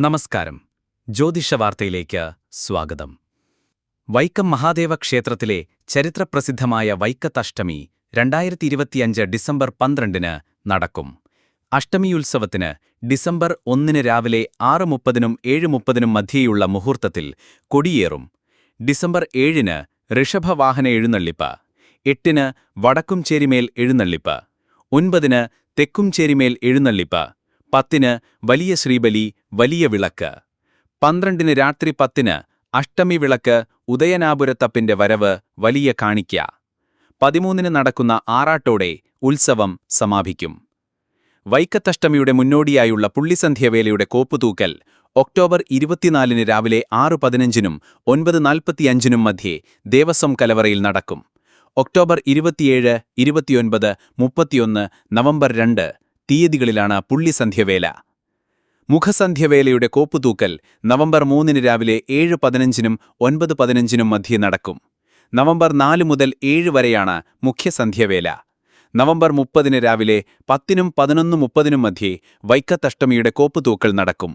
നമസ്കാരം. ജ്യോതിഷവാർത്തയിലേക്ക് സ്വാഗതം. വൈക്കം മഹാദേവ ക്ഷേത്രത്തിലെ ചരിത്രപ്രസിദ്ധമായ വൈക്കത്തഷ്ടമി 2025 ഡിസംബർ 12-ന് നടക്കും. അഷ്ടമിയുത്സവത്തിന് ഡിസംബർ 1-ന് രാവിലെ 6:30-നും 7:30-നും മധ്യേയുള്ള മുഹൂർത്തത്തിൽ കൊടിയേറും. ഡിസംബർ 7-ന് ഋഷഭവാഹന എഴുന്നള്ളിപ്പ്, 8-ന് വടക്കുംചേരിമേൽ എഴുന്നള്ളിപ്പ്, 9-ന് തെക്കുംചേരിമേൽ എഴുന്നള്ളിപ്പ്, 10-ന് വലിയ ശ്രീബലി, വലിയ വിളക്ക്, 12-ന് രാത്രി 10-ന് അഷ്ടമി വിളക്ക്, ഉദയനാപുരത്തപ്പിന്റെ വരവ്, വലിയ കാണിക്ക, 13-ന് നടക്കുന്ന ആറാട്ടോടെ ഉത്സവം സമാപിക്കും. വൈക്കത്തഷ്ടമിയുടെ മുന്നോടിയായുള്ള പുള്ളിസന്ധ്യവേലയുടെ കോപ്പുതൂക്കൽ ഒക്ടോബർ 24-ന് രാവിലെ 6:15-നും 9:45-നും മധ്യേ ദേവസ്വം കലവറയിൽ നടക്കും. October 27, 29, 31, November 2 തീയതികളിലാണ് പുള്ളിസന്ധ്യവേല. മുഖസന്ധ്യവേലയുടെ കോപ്പുതൂക്കൽ നവംബർ 3-ന് രാവിലെ 7:15-നും 9:15-നും മധ്യേ നടക്കും. നവംബർ 4 മുതൽ 7 വരെയാണ് മുഖ്യസന്ധ്യവേല. നവംബർ 30-ന് രാവിലെ 10-നും 11:30-നും മധ്യേ വൈക്കത്തഷ്ടമിയുടെ കോപ്പുതൂക്കൽ നടക്കും.